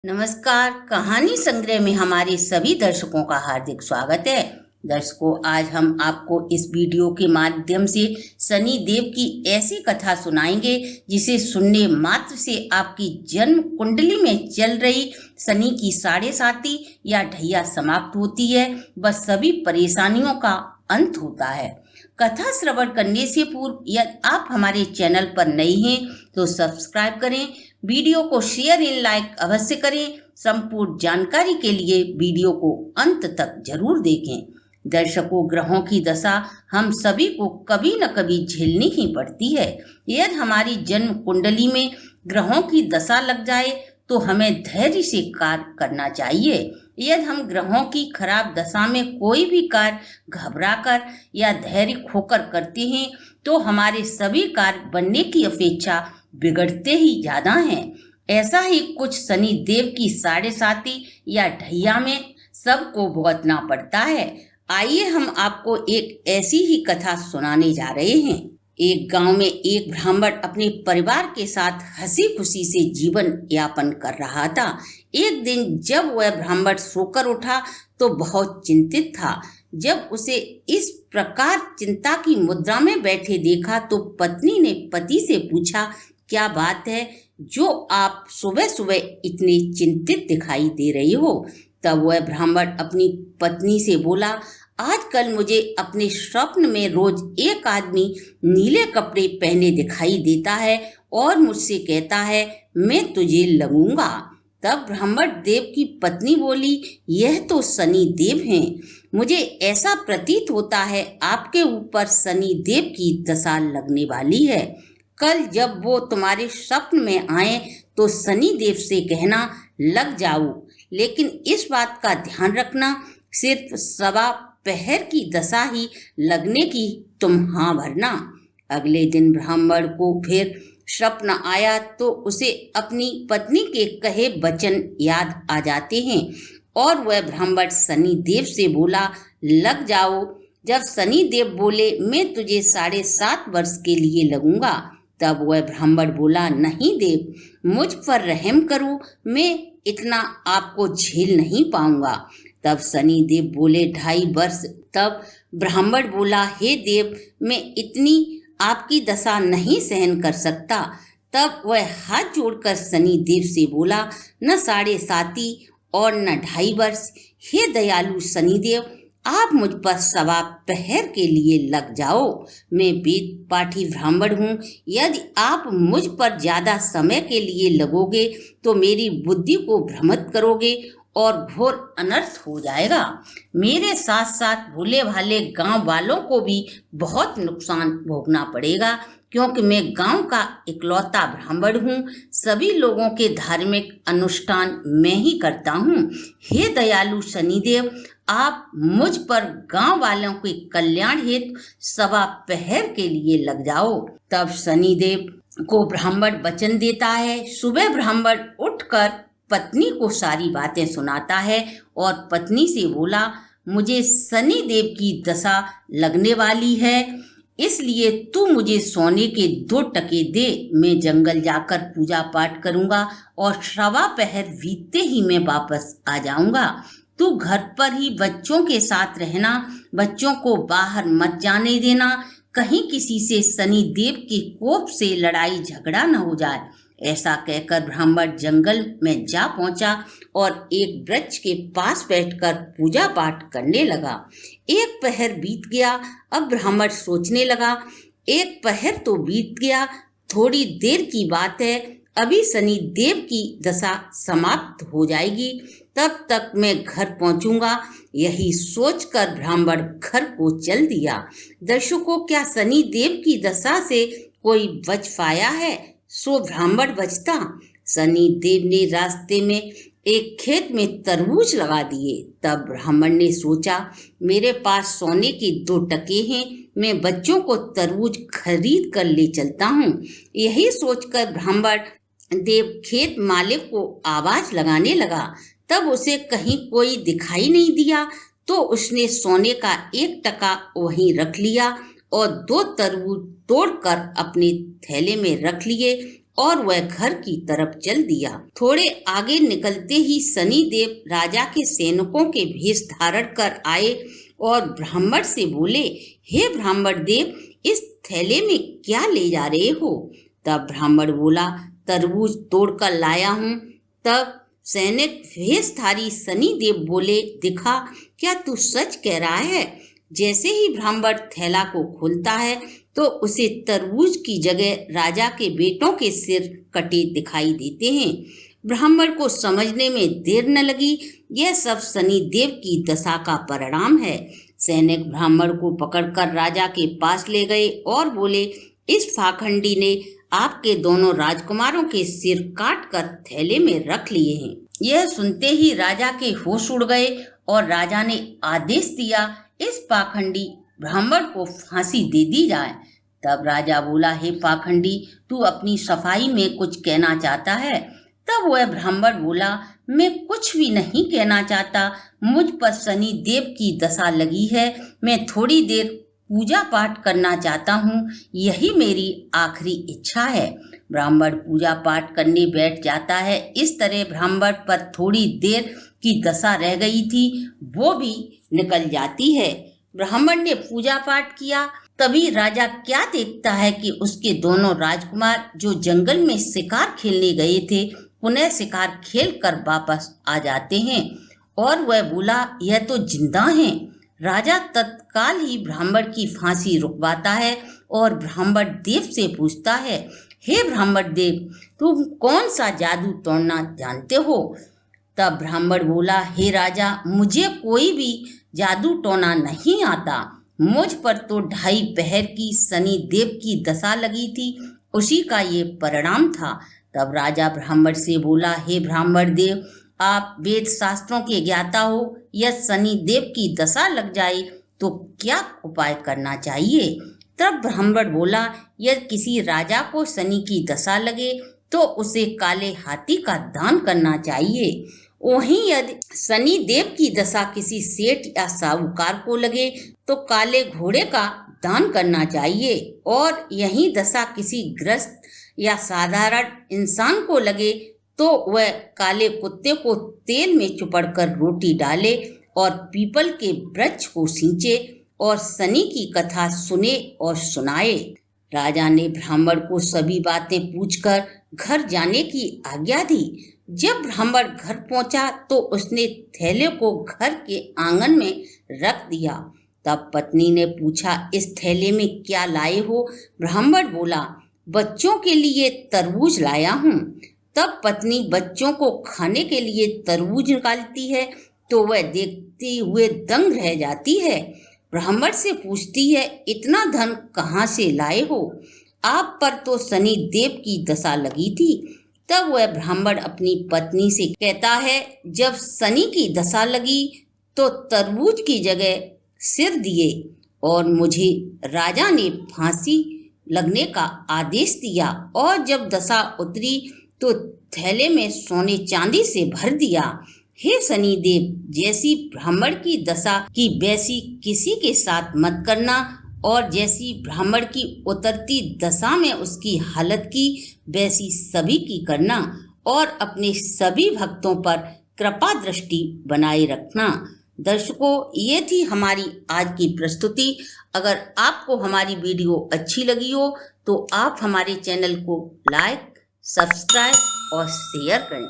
नमस्कार। कहानी संग्रह में हमारे सभी दर्शकों का हार्दिक स्वागत है। दर्शकों, आज हम आपको इस वीडियो के माध्यम से शनि देव की ऐसी कथा सुनाएंगे जिसे सुनने मात्र से आपकी जन्म कुंडली में चल रही शनि की साढ़े साती या ढैया समाप्त होती है, बस सभी परेशानियों का अंत होता है। कथा श्रवण करने से पूर्व यदि आप हमारे चैनल पर नए हैं तो सब्सक्राइब करें, वीडियो को शेयर एंड लाइक अवश्य करें। संपूर्ण जानकारी के लिए वीडियो को अंत तक जरूर देखें। दर्शकों, ग्रहों की दशा हम सभी को कभी न कभी झेलनी ही पड़ती है। यदि हमारी जन्म कुंडली में ग्रहों की दशा लग जाए तो हमें धैर्य से कार्य करना चाहिए। यदि हम ग्रहों की खराब दशा में कोई भी कार्य घबराकर या धैर्य खोकर करते हैं तो हमारे सभी कार्य बनने की अपेक्षा बिगड़ते ही ज्यादा हैं। ऐसा ही कुछ शनि देव की साढ़े साती या ढैया में सबको भुगतना पड़ता है। आइए हम आपको एक ऐसी ही कथा सुनाने जा रहे हैं। एक गांव में एक ब्राह्मण अपने परिवार के साथ हंसी खुशी से जीवन यापन कर रहा था। एक दिन जब वह ब्राह्मण सोकर उठा तो बहुत चिंतित था। जब उसे इस प्रकार चिंता की मुद्रा में बैठे देखा तो पत्नी ने पति से पूछा, क्या बात है जो आप सुबह सुबह इतने चिंतित दिखाई दे रही हो? तब वह ब्राह्मण अपनी पत्नी से बोला, आजकल मुझे अपने स्वप्न में रोज एक आदमी नीले कपड़े पहने दिखाई देता है और मुझसे कहता है, मैं तुझे लगूंगा। तब ब्राह्मण देव की पत्नी बोली, यह तो शनि देव हैं। मुझे ऐसा प्रतीत होता है आपके ऊपर शनि देव की दशा लगने वाली है। कल जब वो तुम्हारे स्वप्न में आए तो शनि देव से कहना, लग जाओ, लेकिन इस बात का ध्यान रखना, सिर्फ सवा पहर की दशा ही लगने की तुम हाँ भरना। अगले दिन ब्राह्मण को फिर स्वप्न आया तो उसे अपनी पत्नी के कहे वचन याद आ जाते हैं और वह ब्राह्मण शनि देव से बोला, लग जाओ। जब शनि देव बोले, मैं तुझे 7.5 वर्ष के लिए लगूंगा, तब वह ब्राह्मण बोला, नहीं देव, मुझ पर रहम करो, मैं इतना आपको झेल नहीं पाऊंगा। तब शनि देव बोले, 2.5 वर्ष। तब ब्राह्मण बोला, हे देव, मैं इतनी आपकी दशा नहीं सहन कर सकता। तब वह हाथ जोड़कर शनि देव से बोला, न 7.5 और न 2.5 वर्ष। हे दयालु शनि देव, आप मुझ पर सवा पहर के लिए लग जाओ। मैं वेद पाठी ब्राह्मण हूँ। यदि आप मुझ पर ज्यादा समय के लिए लगोगे तो मेरी बुद्धि को भ्रमित करोगे और घोर अनर्थ हो जाएगा। मेरे साथ साथ भोले भाले गांव वालों को भी बहुत नुकसान भोगना पड़ेगा, क्योंकि मैं गांव का इकलौता ब्राह्मण हूँ। सभी लोगों के धार्मिक अनुष्ठान मैं ही करता हूँ। हे दयालु शनिदेव, आप मुझ पर गांव वालों के कल्याण हेतु सवा पहर के लिए लग जाओ। तब शनिदेव को ब्राह्मण वचन देता है। सुबह ब्राह्मण उठकर पत्नी को सारी बातें सुनाता है और पत्नी से बोला, मुझे शनि देव की दशा लगने वाली है, इसलिए तू मुझे सोने के 2 टके दे। मैं जंगल जाकर पूजा पाठ करूंगा और सवा पहर बीतते ही मैं वापस आ जाऊंगा। तू घर पर ही बच्चों के साथ रहना, बच्चों को बाहर मत जाने देना, कहीं किसी से शनि देव के कोप से लड़ाई झगड़ा न हो जाए। ऐसा कहकर ब्राह्मण जंगल में जा पहुंचा और एक वृक्ष के पास बैठकर पूजा पाठ करने लगा। 1 पहर बीत गया। अब ब्राह्मण सोचने लगा, 1 पहर तो बीत गया, थोड़ी देर की बात है, अभी शनि देव की दशा समाप्त हो जाएगी, तब तक मैं घर पहुंचूंगा। यही सोचकर ब्राह्मण घर को चल दिया। दर्शकों, क्या शनि देव की दशा से कोई बच पाया है? सो ब्राह्मण बचता। शनि देव ने रास्ते में एक खेत में तरबूज लगा दिए। तब ब्राह्मण ने सोचा, मेरे पास सोने के 2 टके हैं, मैं बच्चों को तरबूज खरीद कर ले चलता हूँ। यही सोचकर ब्राह्मण देव खेत मालिक को आवाज लगाने लगा। तब उसे कहीं कोई दिखाई नहीं दिया तो उसने सोने का 1 टका वहीं रख लिया और 2 तरबूज तोड़कर अपने थैले में रख लिए और वह घर की तरफ चल दिया। थोड़े आगे निकलते ही शनिदेव राजा के सैनिकों के भेष धारण कर आए और ब्राह्मण से बोले, हे ब्राह्मण देव, इस थैले में क्या ले जा रहे हो? तब ब्राह्मण बोला, तरबूज तोड़कर लाया हूँ। तब सैनिक भेषधारी शनिदेव बोले, दिखा, क्या तू सच कह रहा है? जैसे ही ब्राह्मण थैला को खोलता है तो उसे तरबूज की जगह राजा के बेटों के सिर कटे दिखाई देते हैं। ब्राह्मण को समझने में देर न लगी, यह सब शनिदेव की दशा का परिणाम है। सैनिक ब्राह्मण को पकड़कर राजा के पास ले गए और बोले, इस पाखंडी ने आपके दोनों राजकुमारों के सिर काट कर थैले में रख लिए हैं। यह सुनते ही राजा के होश उड़ गए और राजा ने आदेश दिया, इस पाखंडी ब्राह्मण को फांसी दे दी जाए। तब राजा बोला, हे पाखंडी, तू अपनी सफाई में कुछ कहना चाहता है? तब वह ब्राह्मण बोला, मैं कुछ भी नहीं कहना चाहता, मुझ पर शनि देव की दशा लगी है, मैं थोड़ी देर पूजा पाठ करना चाहता हूँ, यही मेरी आखिरी इच्छा है। ब्राह्मण पूजा पाठ करने बैठ जाता है। इस तरह ब्राह्मण पर थोड़ी देर की दशा रह गई थी, वो भी निकल जाती है। ब्राह्मण ने पूजा पाठ किया, तभी राजा क्या देखता है कि उसके दोनों राजकुमार जो जंगल में शिकार खेलने गए थे, पुनः शिकार खेल कर वापस आ जाते हैं। और वह बोला, यह तो जिंदा हैं। राजा तत्काल ही ब्राह्मण की फांसी रुकवाता है और ब्राह्मण देव से पूछता है, हे ब्राह्मण देव, तुम कौन सा जादू तोड़ना जानते हो? तब ब्राह्मण बोला, हे राजा, मुझे कोई भी जादू टोना नहीं आता, मुझ पर तो 2.5 पहर की शनि देव की दशा लगी थी, उसी का ये परिणाम था। तब राजा ब्राह्मण से बोला, हे ब्राह्मण देव, आप वेद शास्त्रों के ज्ञाता हो, यह शनि देव की दशा लग जाए तो क्या उपाय करना चाहिए? तब ब्राह्मण बोला, यदि किसी राजा को शनि की दशा लगे तो उसे काले हाथी का दान करना चाहिए। वहीं यदि शनि देव की दशा किसी सेठ या साहूकार को लगे तो काले घोड़े का दान करना चाहिए। और यही दशा किसी गृहस्थ या साधारण इंसान को लगे तो वह काले कुत्ते को तेल में चुपड़कर रोटी डाले और पीपल के वृक्ष को सींचे और शनि की कथा सुने और सुनाए। राजा ने ब्राह्मण को सभी बातें पूछकर घर जाने की आज्ञा दी। जब ब्राह्मण घर पहुंचा तो उसने थैले को घर के आंगन में रख दिया। तब पत्नी ने पूछा, इस थैले में क्या लाए हो? ब्राह्मण बोला, बच्चों के लिए तरबूज लाया हूँ। तब पत्नी बच्चों को खाने के लिए तरबूज निकालती है तो वह देखते हुए दंग रह जाती है। ब्राह्मण से पूछती है, इतना धन कहाँ से लाए हो? आप पर तो शनि देव की दशा लगी थी। तब वह ब्राह्मण अपनी पत्नी से कहता है, जब शनि की दशा लगी तो तरबूज की जगह सिर दिए और मुझे राजा ने फांसी लगने का आदेश दिया, और जब दशा उतरी तो थैले में सोने चांदी से भर दिया। हे शनिदेव, जैसी ब्राह्मण की दशा की वैसी किसी के साथ मत करना, और जैसी ब्राह्मण की उतरती दशा में उसकी हालत की वैसी सभी की करना, और अपने सभी भक्तों पर कृपा दृष्टि बनाए रखना। दर्शकों, ये थी हमारी आज की प्रस्तुति। अगर आपको हमारी वीडियो अच्छी लगी हो तो आप हमारे चैनल को लाइक, सब्सक्राइब और शेयर करें।